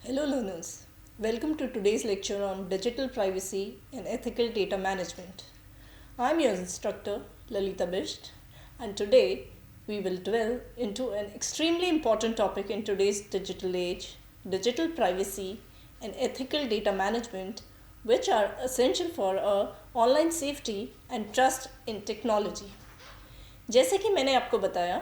Hello learners, welcome to today's lecture on digital privacy and ethical data management. I'm your instructor Lalita Bisht, and today we will delve into an extremely important topic in today's digital age, digital privacy and ethical data management, which are essential for our online safety and trust in technology. जैसे कि मैंने आपको बताया,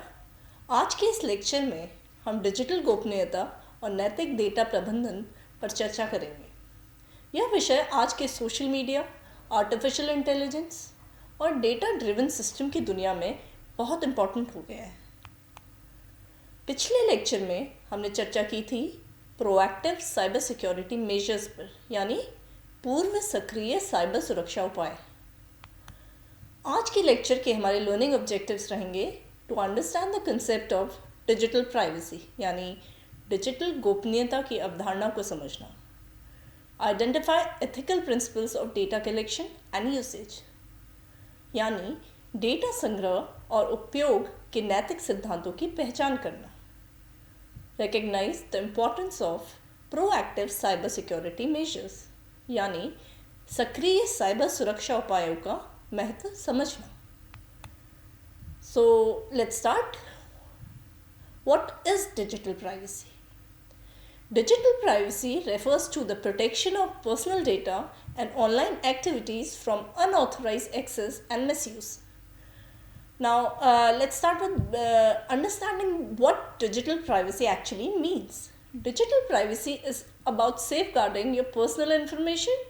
आज के इस lecture में हम डिजिटल गोपनीयता और नैतिक डेटा प्रबंधन पर चर्चा करेंगे। यह विषय आज के सोशल मीडिया, आर्टिफिशियल इंटेलिजेंस और डेटा ड्रिवन सिस्टम की दुनिया में बहुत इम्पोर्टेंट हो गया है। पिछले लेक्चर में हमने चर्चा की थी प्रोएक्टिव साइबर सिक्योरिटी मेजर्स पर, यानी पूर्व सक्रिय साइबर सुरक्षा उपाय। आज के लेक्चर के हमारे लर्निंग ऑब्जेक्टिव्स रहेंगे to understand the concept of digital privacy, यानी डिजिटल गोपनीयता की अवधारणा को समझना, identify ethical principles of data collection and usage, यानी डेटा संग्रह और उपयोग के नैतिक सिद्धांतों की पहचान करना, recognise the importance of proactive cyber security measures, यानी सक्रिय साइबर सुरक्षा उपायों का महत्व समझना। So let's start. What is digital privacy? Digital privacy refers to the protection of personal data and online activities from unauthorized access and misuse. Now let's start with understanding what digital privacy actually means. Digital privacy is about safeguarding your personal information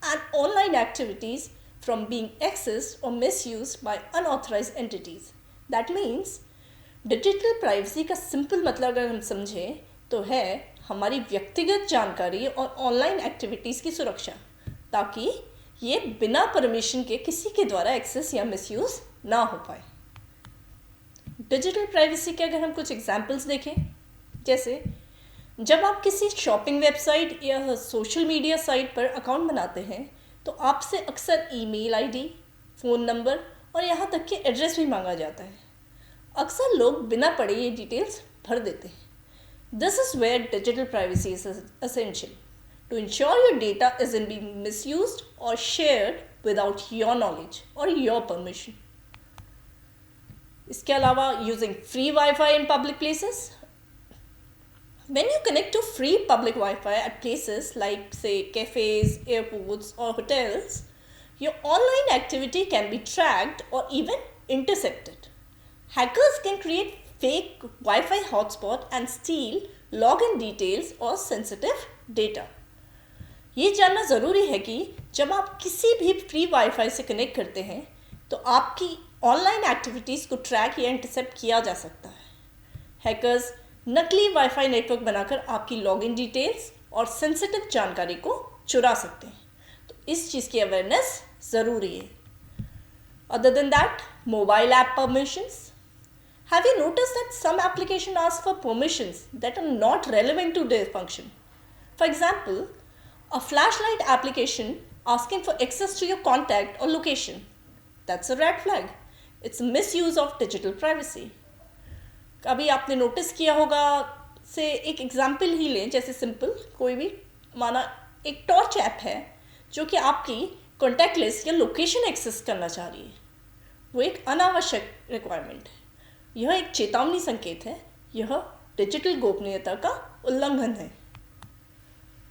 and online activities from being accessed or misused by unauthorized entities. That means digital privacy का simple मतलब अगर हम समझें तो है हमारी व्यक्तिगत जानकारी और ऑनलाइन एक्टिविटीज़ की सुरक्षा, ताकि ये बिना परमिशन के किसी के द्वारा एक्सेस या मिसयूज़ ना हो पाए। डिजिटल प्राइवेसी के अगर हम कुछ एग्जांपल्स देखें, जैसे जब आप किसी शॉपिंग वेबसाइट या सोशल मीडिया साइट पर अकाउंट बनाते हैं तो आपसे अक्सर ईमेल आईडी, फ़ोन नंबर और यहाँ तक कि एड्रेस भी मांगा जाता है। अक्सर लोग बिना पढ़े ये डिटेल्स भर देते हैं। This is where digital privacy is essential to ensure your data isn't being misused or shared without your knowledge or your permission. इसके अलावा using free wifi in public places. When you connect to free public Wi-Fi at places like, say, cafes, airports, or hotels, your online activity can be tracked or even intercepted. Hackers can create fake Wi-Fi hotspot and steal login details or sensitive data. ये जानना ज़रूरी है कि जब आप किसी भी free wifi से कनेक्ट करते हैं तो आपकी ऑनलाइन एक्टिविटीज़ को ट्रैक या इंटरसेप्ट किया जा सकता है। हैकर्स नकली वाईफाई नेटवर्क बनाकर आपकी लॉगिन डिटेल्स और सेंसिटिव जानकारी को चुरा सकते हैं, तो इस चीज़ की अवेयरनेस ज़रूरी है। Other than that, mobile app permissions. Have you noticed that some applications ask for permissions that are not relevant to their function? For example, a flashlight application asking for access to your contact or location. That's a red flag. It's a misuse of digital privacy. कभी आपने notice किया होगा, से एक example ही लें, जैसे simple कोई भी माना एक टॉर्च ऐप है जो कि आपकी कॉन्टैक्ट लिस्ट या लोकेशन एक्सेस करना चाह रही है। वो एक अनावश्यक रिक्वायरमेंट है, यह एक चेतावनी संकेत है, यह डिजिटल गोपनीयता का उल्लंघन है।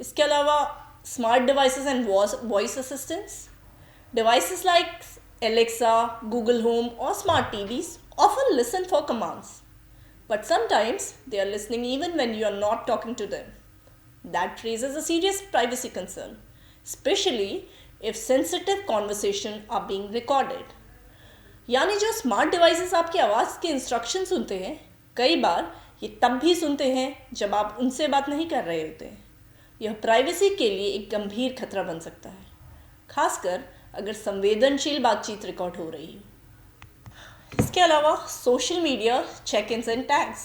इसके अलावा smart devices and voice assistants. Devices like Alexa, Google Home और smart TVs often listen for commands, but sometimes they are listening even when you are not talking to them. That raises a serious privacy concern, especially if sensitive conversations are being recorded. यानी जो smart devices आपकी आवाज़ के instruction सुनते हैं, कई बार ये तब भी सुनते हैं जब आप उनसे बात नहीं कर रहे होते हैं। यह प्राइवेसी के लिए एक गंभीर खतरा बन सकता है, खासकर अगर संवेदनशील बातचीत रिकॉर्ड हो रही हो। इसके अलावा social media check-ins and tags.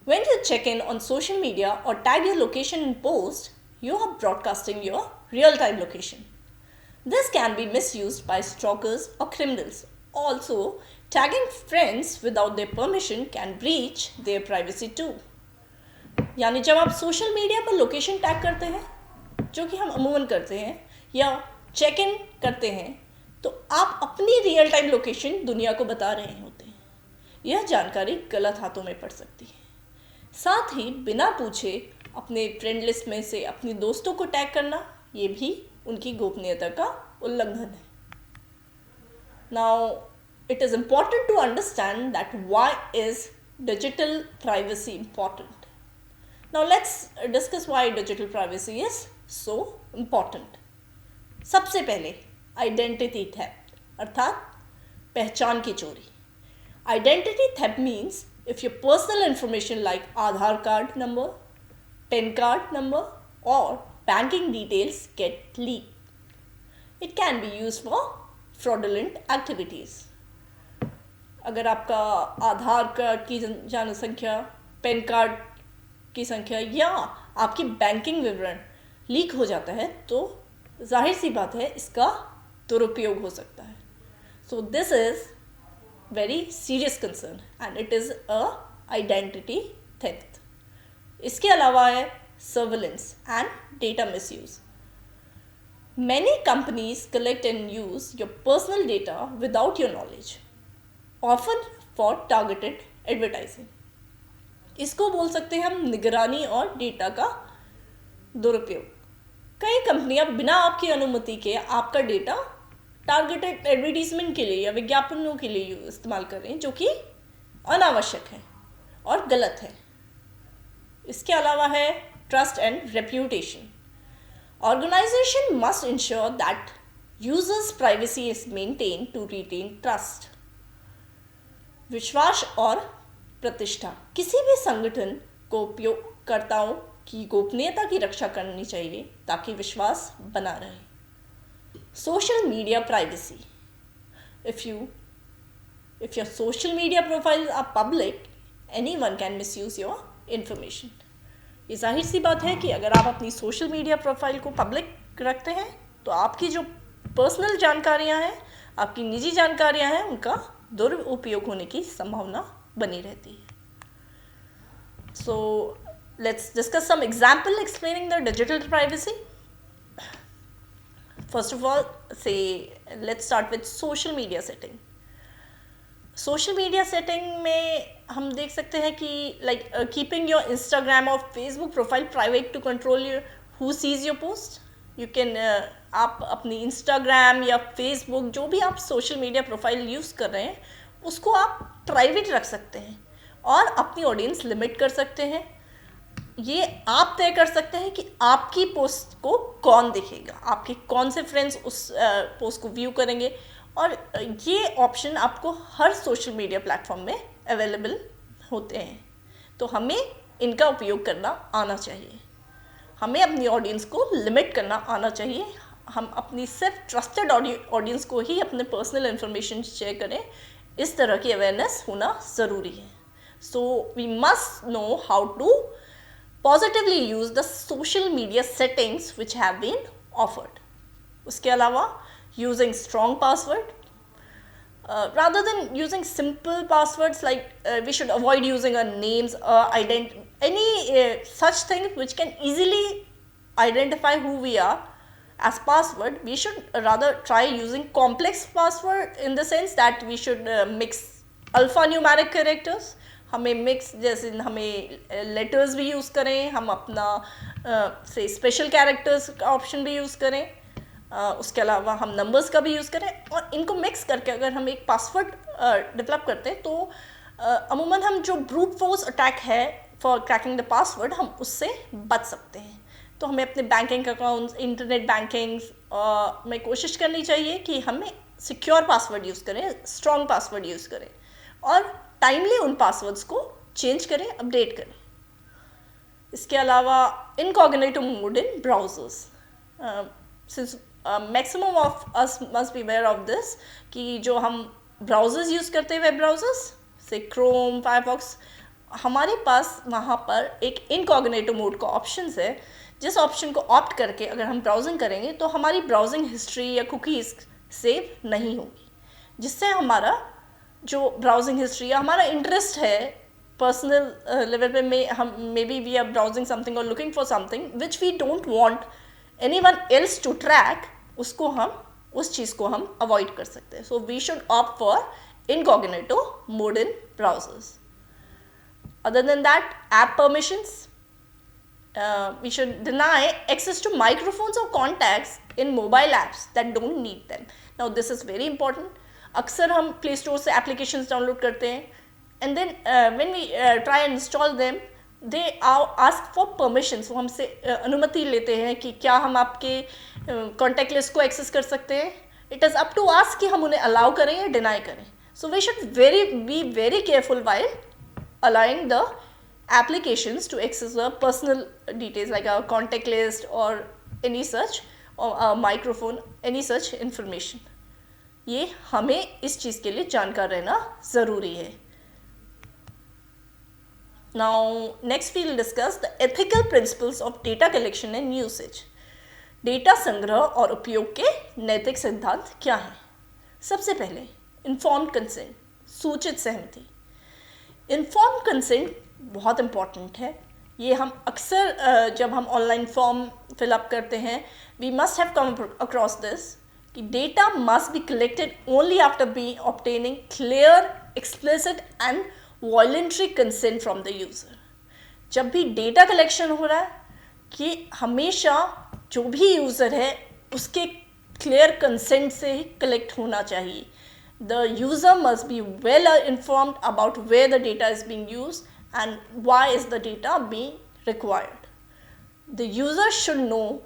When you check in on social media or tag your location in post, you are broadcasting your real-time location. This can be misused by stalkers or criminals. Also, tagging friends without their permission can breach their privacy too. यानी जब आप social media पर location tag करते हैं, जो कि हम अमूमन करते हैं, या चेक इन करते हैं, तो आप अपनी रियल टाइम लोकेशन दुनिया को बता रहे होते हैं। यह जानकारी गलत हाथों में पड़ सकती है। साथ ही बिना पूछे अपने फ्रेंड लिस्ट में से अपने दोस्तों को टैग करना, ये भी उनकी गोपनीयता का उल्लंघन है। Now, it is important to understand that why is digital privacy important. Now, let's discuss why digital privacy is so important. सबसे पहले identity theft अर्थात पहचान की चोरी. Identity theft means if your personal information like Aadhaar card number, PAN card number or banking details get leaked. It can be used for fraudulent activities. अगर आपका आधार card की जनसंख्या, पैन कार्ड की संख्या या आपकी बैंकिंग विवरण लीक हो जाता है, तो जाहिर सी बात है इसका दुरुपयोग हो सकता है. So this is very serious concern and it is a identity theft. इसके अलावा है surveillance and data misuse. Many companies collect and use your personal data without your knowledge, often for targeted advertising. इसको बोल सकते हैं हम निगरानी और डेटा का दुरुपयोग. कई कंपनियां बिना आपकी अनुमति के आपका डेटा टारगेटेड एडवर्टाइजमेंट के लिए या विज्ञापनों के लिए इस्तेमाल कर रहे हैं, जो कि अनावश्यक है और गलत है. इसके अलावा है trust and reputation. Organization must ensure that users' privacy is maintained to retain trust. विश्वास और प्रतिष्ठा. किसी भी संगठन को उपयोगकर्ताओं की गोपनीयता की रक्षा करनी चाहिए ताकि विश्वास बना रहे. Social media privacy. If your social media profiles are public, anyone can misuse your information. ये जाहिर सी बात है कि अगर आप अपनी सोशल मीडिया प्रोफाइल को पब्लिक रखते हैं तो आपकी जो पर्सनल जानकारियां हैं, आपकी निजी जानकारियां हैं, उनका दुरुपयोग होने की संभावना बनी रहती है. So let's discuss some example explaining the digital privacy. First of all से let's start with social media setting. Social media setting में हम देख सकते हैं कि लाइक कीपिंग योर इंस्टाग्राम और Facebook profile private to control who sees your post. You can आप अपनी इंस्टाग्राम या फेसबुक जो भी आप सोशल मीडिया प्रोफाइल यूज़ कर रहे हैं उसको आप प्राइवेट रख सकते हैं और अपनी ऑडियंस लिमिट कर सकते हैं. ये आप तय कर सकते हैं कि आपकी पोस्ट को कौन देखेगा, आपके कौन से फ्रेंड्स उस पोस्ट को व्यू करेंगे, और ये ऑप्शन आपको हर सोशल मीडिया प्लेटफॉर्म में अवेलेबल होते हैं. तो हमें इनका उपयोग करना आना चाहिए. हमें अपनी ऑडियंस को लिमिट करना आना चाहिए. हम अपनी सिर्फ ट्रस्टेड ऑडियंस को ही अपने पर्सनल इन्फॉर्मेशन शेयर करें. इस तरह की अवेयरनेस होना ज़रूरी है. So we must know how to positively use the social media settings which have been offered. उसके अलावा using strong password rather than using simple passwords, like we should avoid using our names, any such things which can easily identify who we are as password. We should rather try using complex password in the sense that we should mix alphanumeric characters. हमें mix जैसे हमें letters भी use करें, हम अपना से special characters का option भी यूज़ करें. उसके अलावा हम नंबर्स का भी यूज़ करें और इनको मिक्स करके अगर हम एक पासवर्ड डेवलप करते हैं तो अमूमन हम जो ब्रूट फोर्स अटैक है फॉर क्रैकिंग द पासवर्ड, हम उससे बच सकते हैं. तो हमें अपने बैंकिंग अकाउंट्स, इंटरनेट बैंकिंग्स में कोशिश करनी चाहिए कि हमें सिक्योर पासवर्ड यूज़ करें, स्ट्रॉन्ग पासवर्ड यूज़ करें और टाइमली उन पासवर्ड्स को चेंज करें, अपडेट करें. इसके अलावा incognito mode in browsers. Since maximum of us must be aware of this कि जो हम ब्राउज़र्स यूज़ करते हैं, वेब ब्राउज़र्स से क्रोम, फायरफॉक्स, हमारे पास वहाँ पर एक इनकॉग्निटो मोड का ऑप्शन है, जिस ऑप्शन को ऑप्ट करके अगर हम ब्राउजिंग करेंगे तो हमारी ब्राउजिंग हिस्ट्री या कुकीज़ सेव नहीं होगी, जिससे हमारा जो ब्राउजिंग हिस्ट्री या हमारा इंटरेस्ट है पर्सनल लेवल पे में हम may be we are browsing something और looking for something which we don't want anyone else to track, उसको हम उस चीज़ को हम अवॉइड कर सकते हैं. So we should opt for incognito mode in browsers. Other than that, app permissions, we should deny access to microphones or contacts in mobile apps that don't need them. Now this is very important. अक्सर हम play store से applications download करते हैं and then when we try and install them, they ask for permissions. वो हमसे अनुमति लेते हैं कि क्या हम आपके कॉन्टैक्ट लिस्ट को एक्सेस कर सकते हैं. इट इज़ अप टू आस कि हम उन्हें अलाउ करें या डिनाई करें. So we should be very careful while allowing the applications to access the personal details like our contact list or any such or a microphone, any such information. ये हमें इस चीज़ के लिए जानकार रहना ज़रूरी है. Now next we will discuss the ethical principles of data collection and usage. Data संग्रह और उपयोग के नैतिक सिद्धांत क्या हैं? सबसे पहले इन्फॉर्म्ड कंसेंट, सूचित सहमति. इन्फॉर्म्ड कंसेंट बहुत इम्पॉर्टेंट है. ये हम अक्सर जब हम ऑनलाइन फॉर्म फिलअप करते हैं, we must have come across this कि data must be collected only after be obtaining clear, explicit and voluntary consent from the user. जब भी डेटा कलेक्शन हो रहा है कि हमेशा जो भी यूज़र है उसके क्लियर कंसेंट से ही कलेक्ट होना चाहिए. The user must be well informed about where the data is being used and why is the data being required. The user should know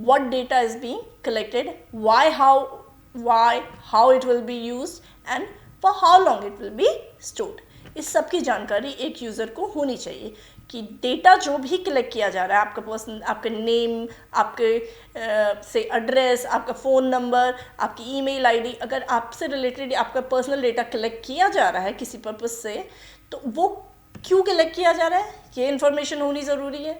what data is being collected, why, how it will be used and for how long it will be stored. इस सब की जानकारी एक user को होनी चाहिए कि data जो भी कलेक्ट किया जा रहा है, आपका पर्सन, आपका नेम, आपके से एड्रेस, आपका फ़ोन नंबर, आपकी ईमेल आईडी, अगर आपसे रिलेटेड आपका पर्सनल डेटा कलेक्ट किया जा रहा है किसी पर्पस से, तो वो क्यों कलेक्ट किया जा रहा है, ये इन्फॉर्मेशन होनी ज़रूरी है.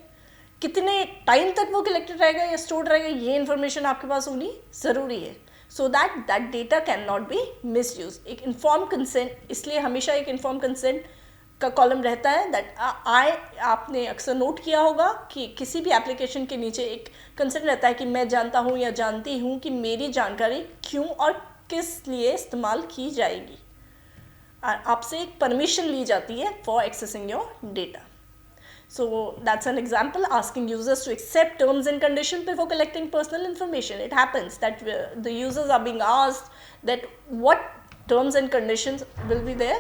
कितने टाइम तक वो कलेक्टेड रहेगा या स्टोर्ड रहेगा, ये इन्फॉर्मेशन आपके पास होनी ज़रूरी है. So that data can not be miss use. एक इन्फॉर्म कंसेंट, इसलिए हमेशा एक इन्फॉर्म कंसेंट का कॉलम रहता है. दैट आपने अक्सर नोट किया होगा कि किसी भी एप्लीकेशन के नीचे एक कंसेंट रहता है कि मैं जानता हूँ या जानती हूँ कि मेरी जानकारी क्यों और किस लिए इस्तेमाल की जाएगी. आपसे एक परमिशन ली जाती है for accessing your data. So that's an example, asking users to accept terms and conditions before collecting personal information. It happens that the users are being asked that what terms and conditions will be there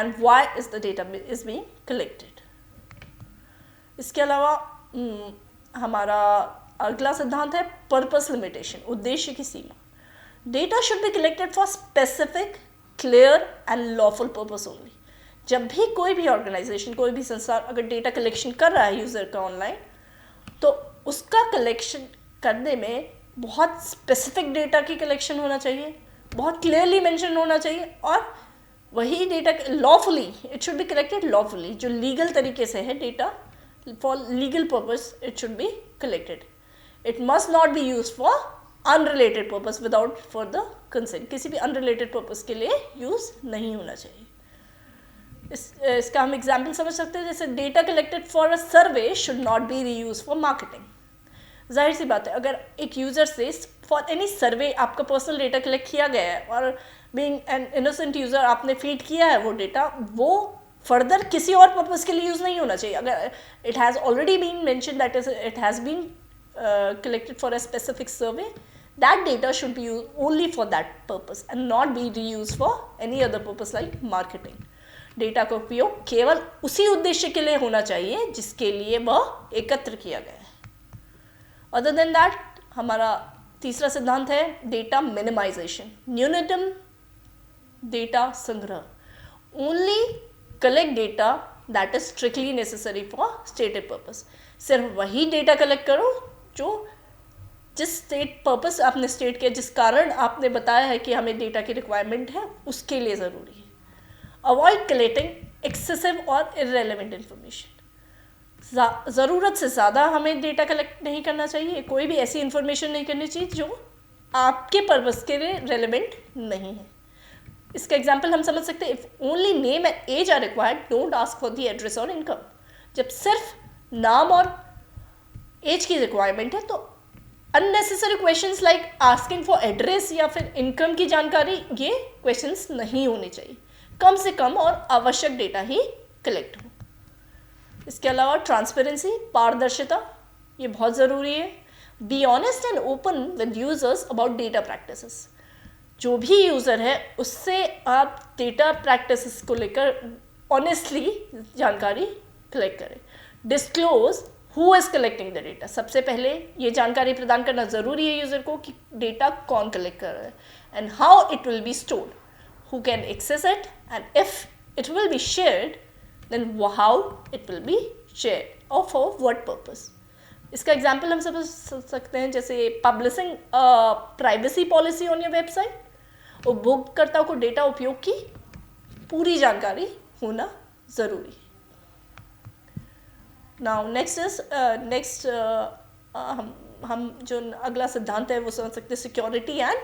and why is the data is being collected. इसके अलावा हमारा अगला सिद्धांत है purpose limitation, उद्देश्य की सीमा. Data should be collected for specific, clear and lawful purpose only. जब भी कोई भी ऑर्गेनाइजेशन, कोई भी संस्थान अगर डेटा कलेक्शन कर रहा है यूज़र का ऑनलाइन, तो उसका कलेक्शन करने में बहुत स्पेसिफिक डेटा की कलेक्शन होना चाहिए, बहुत क्लियरली मेंशन होना चाहिए, और वही data lawfully, it should be collected lawfully, जो लीगल तरीके से है data, for legal purpose it should be collected. It must not be use for unrelated purpose without for the consent. किसी भी अनरिलेटेड पर्पस के लिए यूज़ नहीं होना चाहिए. इसका हम एग्जाम्पल समझ सकते हैं, जैसे data collected for a survey should not be reuse for marketing. जाहिर सी बात है, अगर एक यूज़र से फॉर एनी सर्वे आपका पर्सनल डेटा कलेक्ट किया गया है और बीइंग एन इनोसेंट यूज़र आपने फीड किया है वो डेटा, वो फर्दर किसी और पर्पज़ के लिए यूज़ नहीं होना चाहिए. अगर it has already been mention that is it has been collected for a specific survey, that data should be used only for that purpose and not be reused for any other purpose like marketing. Data का उपयोग केवल उसी उद्देश्य के लिए होना चाहिए जिसके लिए वह एकत्र किया गया है. अदर देन दैट, हमारा तीसरा सिद्धांत है डेटा मिनिमाइजेशन, न्यूनतम डेटा संग्रह. Only collect data that is strictly necessary for stated purpose. सिर्फ वही डेटा कलेक्ट करो जो जिस स्टेट पर्पस आपने स्टेट किया, जिस कारण आपने बताया है कि हमें डेटा की रिक्वायरमेंट है, उसके लिए ज़रूरी है. अवॉइड कलेक्टिंग एक्सेसिव और इररेलेवेंट इन्फॉर्मेशन. ज़रूरत से ज़्यादा हमें डेटा कलेक्ट नहीं करना चाहिए. कोई भी ऐसी इन्फॉर्मेशन नहीं करनी चाहिए जो आपके पर्पस के लिए रेलेवेंट नहीं है. इसका एग्जाम्पल हम समझ सकते हैं, if only name and age are required don't ask for the address or income. जब सिर्फ नाम और एज की रिक्वायरमेंट है तो unnecessary questions like asking for address या फिर इनकम की जानकारी, ये क्वेश्चंस नहीं होने चाहिए। कम से कम और आवश्यक डेटा ही कलेक्ट हो। इसके अलावा ट्रांसपेरेंसी, पारदर्शिता, ये बहुत ज़रूरी है। Be honest and open with users about data practices. जो भी यूज़र है उससे आप डेटा प्रैक्टिसेस को लेकर ऑनेस्टली जानकारी कलेक्ट करें। Disclose who is collecting the data. सबसे पहले ये जानकारी प्रदान करना ज़रूरी है यूज़र को कि डेटा कौन कलेक्ट कर रहा है, and how it will be stored, who can access it, and if it will be shared then how it will be shared और फॉर व्हाट पर्पस। इसका एग्जाम्पल हम समझ सकते हैं, जैसे publishing privacy policy on your website. उपभोक्ताओं को data उपयोग की पूरी जानकारी होना ज़रूरी है। नाउ नेक्स्ट हम जो अगला सिद्धांत है वो समझ सकते हैं, सिक्योरिटी एंड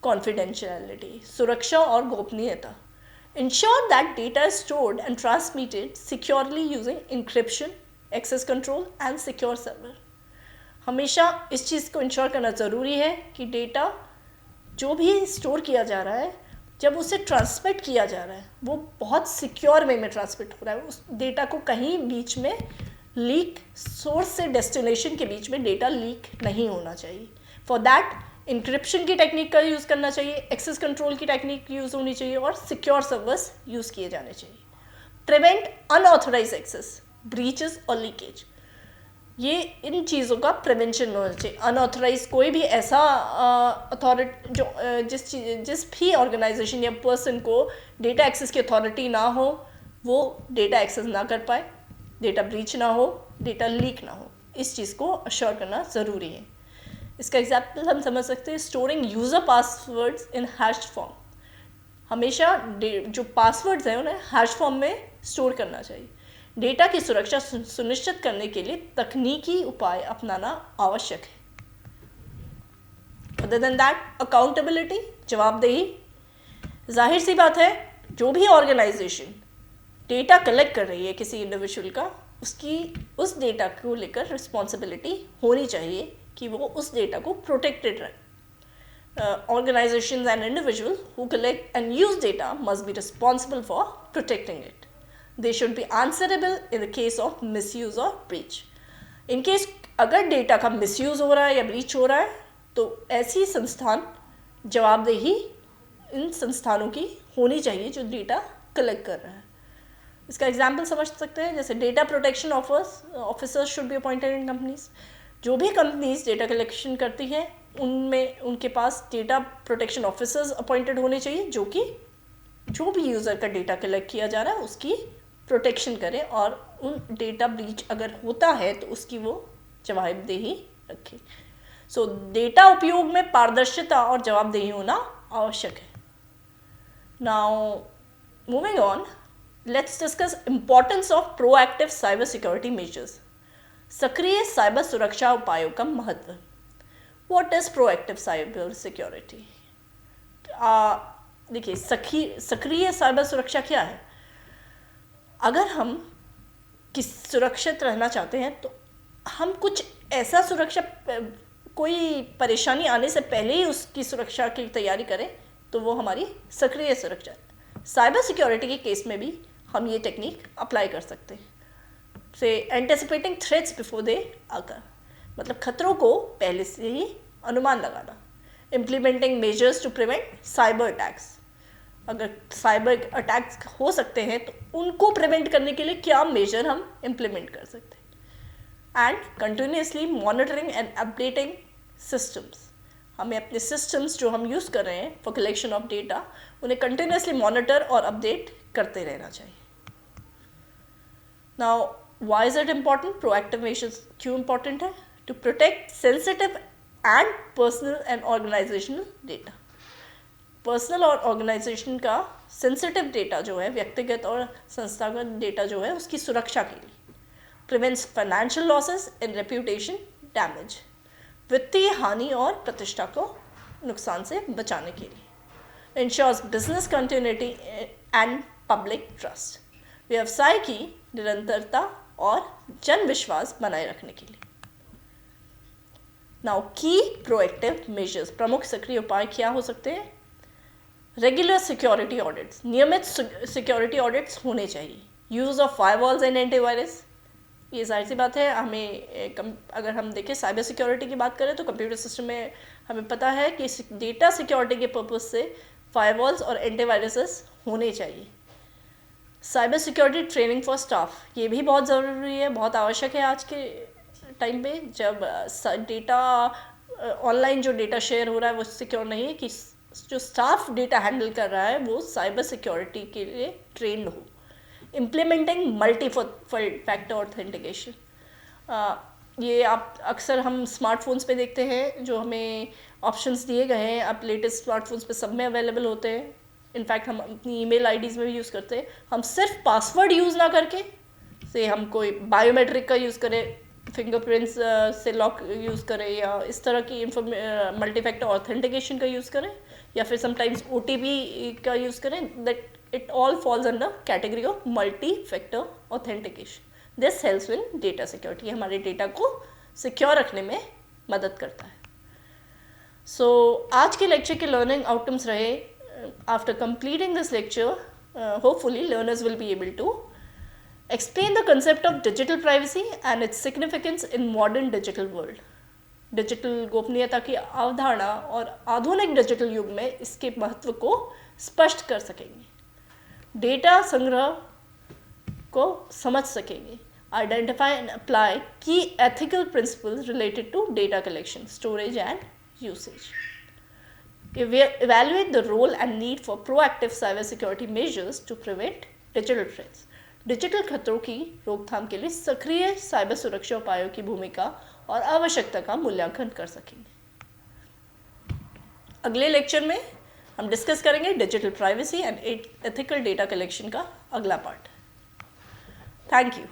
कॉन्फिडेंशियलिटी, सुरक्षा और गोपनीयता। Ensure that data is stored and transmitted securely using encryption, access control and secure server. हमेशा इस चीज़ को इंश्योर करना ज़रूरी है कि डेटा जो भी स्टोर किया जा रहा है, जब उसे ट्रांसमिट किया जा रहा है वो बहुत सिक्योर वे में ट्रांसमिट हो रहा है। उस डेटा को कहीं बीच में लीक, सोर्स से डेस्टिनेशन के बीच में डेटा लीक नहीं होना चाहिए। फॉर दैट इंक्रिप्शन की टेक्निक का यूज़ करना चाहिए, एक्सेस कंट्रोल की टेक्निक यूज़ होनी चाहिए और सिक्योर सर्वर्स यूज़ किए जाने चाहिए। प्रिवेंट अनऑथराइज एक्सेस, ब्रीचेस और लीकेज। ये इन चीज़ों का प्रिवेंशन होना चाहिए। अनऑथराइज कोई भी ऐसा अथॉरिटी जो जिस भी ऑर्गेनाइजेशन या पर्सन को डेटा एक्सेस की अथॉरिटी ना हो, वो डेटा एक्सेस ना कर पाए, डेटा ब्रीच ना हो, डेटा लीक ना हो, इस चीज़ को अश्योर करना ज़रूरी है। इसका एग्जाम्पल हम समझ सकते हैं, स्टोरिंग यूज़र पासवर्ड्स इन हैश्ड फॉर्म। हमेशा जो पासवर्ड्स हैं उन्हें हैश फॉर्म में स्टोर करना चाहिए। डेटा की सुरक्षा सुनिश्चित करने के लिए तकनीकी उपाय अपनाना आवश्यक है। अदर देन दैट, अकाउंटेबिलिटी, जवाबदेही। जाहिर सी बात है, जो भी ऑर्गेनाइजेशन डेटा कलेक्ट कर रही है किसी इंडिविजुअल का, उसकी उस डेटा को लेकर रिस्पॉन्सिबिलिटी होनी चाहिए कि वो उस डेटा को प्रोटेक्टेड रहे। Organizations and individuals who collect and use data must be responsible for protecting it. They should be answerable in the case of misuse or breach. In case अगर डेटा का misuse हो रहा है या breach हो रहा है तो ऐसी संस्थान जवाबदेही इन संस्थानों की होनी चाहिए जो डेटा कलेक्ट कर रहा है। इसका एग्जाम्पल समझ सकते हैं, जैसे data protection officers should be appointed in companies. जो भी कंपनीज डेटा कलेक्शन करती हैं उनमें उनके पास डेटा प्रोटेक्शन ऑफिसर्स अपॉइंटेड होने चाहिए जो कि जो भी यूज़र का डेटा कलेक्ट किया जा रहा है उसकी प्रोटेक्शन करें और उन डेटा ब्रीच अगर होता है तो उसकी वो जवाबदेही रखें। सो डेटा उपयोग में पारदर्शिता और जवाबदेही होना आवश्यक है। Now moving on, let's discuss importance of proactive cyber security measures. सक्रिय साइबर सुरक्षा उपायों का महत्व। What is proactive cyber security? देखिए, सक्रिय साइबर सुरक्षा क्या है? अगर हम सुरक्षित रहना चाहते हैं तो हम कुछ ऐसा सुरक्षा, कोई परेशानी आने से पहले ही उसकी सुरक्षा की तैयारी करें तो वो हमारी सक्रिय सुरक्षा है। साइबर सिक्योरिटी के केस में भी हम ये टेक्निक अप्लाई कर सकते हैं। से anticipating threats before they occur, मतलब खतरों को पहले से ही अनुमान लगाना। Implementing measures to prevent cyber attacks, अगर साइबर अटैक्स हो सकते हैं तो उनको प्रिवेंट करने के लिए क्या मेजर हम इम्प्लीमेंट कर सकते हैं। And continuously monitoring and updating systems, हमें अपने सिस्टम्स जो हम यूज़ कर रहे हैं फॉर कलेक्शन ऑफ डेटा उन्हें कंटिन्यूसली मॉनिटर और अपडेट करते रहना चाहिए। Now why is it important? Proactive measures क्यों इम्पॉर्टेंट है? To protect sensitive and personal and organisational data. Personal और ऑर्गेनाइजेशन का सेंसिटिव डेटा जो है, व्यक्तिगत और संस्थागत डेटा जो है, उसकी सुरक्षा के लिए। Prevents financial losses and reputation damage, वित्तीय हानि और प्रतिष्ठा को नुकसान से बचाने के लिए। Ensures business continuity and public trust, व्यवसाय की निरंतरता और जन विश्वास बनाए रखने के लिए। नाउ की प्रोएक्टिव मेजर्स, प्रमुख सक्रिय उपाय क्या हो सकते हैं? रेगुलर सिक्योरिटी ऑडिट्स, नियमित सिक्योरिटी ऑडिट्स होने चाहिए। Use of firewalls and antivirus, ये जाहिर सी बात है, हमें अगर हम देखें साइबर सिक्योरिटी की बात करें तो कंप्यूटर सिस्टम में हमें पता है कि डेटा सिक्योरिटी के पर्पज़ से फायरवॉल्स और एंटीवायरसेस होने चाहिए। Cyber security training for staff, ये भी बहुत ज़रूरी है, बहुत आवश्यक है आज के टाइम पे, जब डेटा ऑनलाइन जो डेटा शेयर हो रहा है वो सिक्योर नहीं है, कि जो स्टाफ डेटा हैंडल कर रहा है वो साइबर सिक्योरिटी के लिए ट्रेंड हो। इम्प्लीमेंटिंग मल्टी फैक्टर ऑथेंटिकेशन, ये आप अक्सर हम स्मार्टफोन्स पे देखते हैं, जो हमें ऑप्शंस दिए गए हैं, अब लेटेस्ट स्मार्टफोन्स पे सब में अवेलेबल होते हैं। इनफैक्ट हम अपनी ईमेल आईडीज़ में भी यूज़ करते हैं। हम सिर्फ पासवर्ड यूज़ ना करके, से हम कोई बायोमेट्रिक का यूज़ करें, फिंगरप्रिंट्स से लॉक यूज़ करें, या इस तरह की मल्टी फैक्टर ऑथेंटिकेशन का यूज़ करें, या फिर समटाइम्स OTP का यूज़ करें, that it all falls under category of multi-factor authentication. This helps in data security, हमारे डेटा को सिक्योर रखने में मदद करता है। So आज के लेक्चर के लर्निंग आउटकम्स रहे, after completing this lecture hopefully learners will be able to explain the concept of digital privacy and its significance in modern digital world. Digital गोपनीयता की अवधारणा और आधुनिक डिजिटल युग में इसके महत्व को स्पष्ट कर सकेंगे, डेटा संग्रह को समझ सकेंगे, आइडेंटिफाई एंड अप्लाई की ethical principles related to data collection, storage and usage, evaluate the role and need for proactive cyber security measures to prevent digital threats. Digital खतरों की रोकथाम के लिए सक्रिय साइबर सुरक्षा उपायों की भूमिका और आवश्यकता का मूल्यांकन कर सकेंगे। अगले लेक्चर में हम डिस्कस करेंगे digital privacy and ethical data collection का अगला पार्ट। Thank you.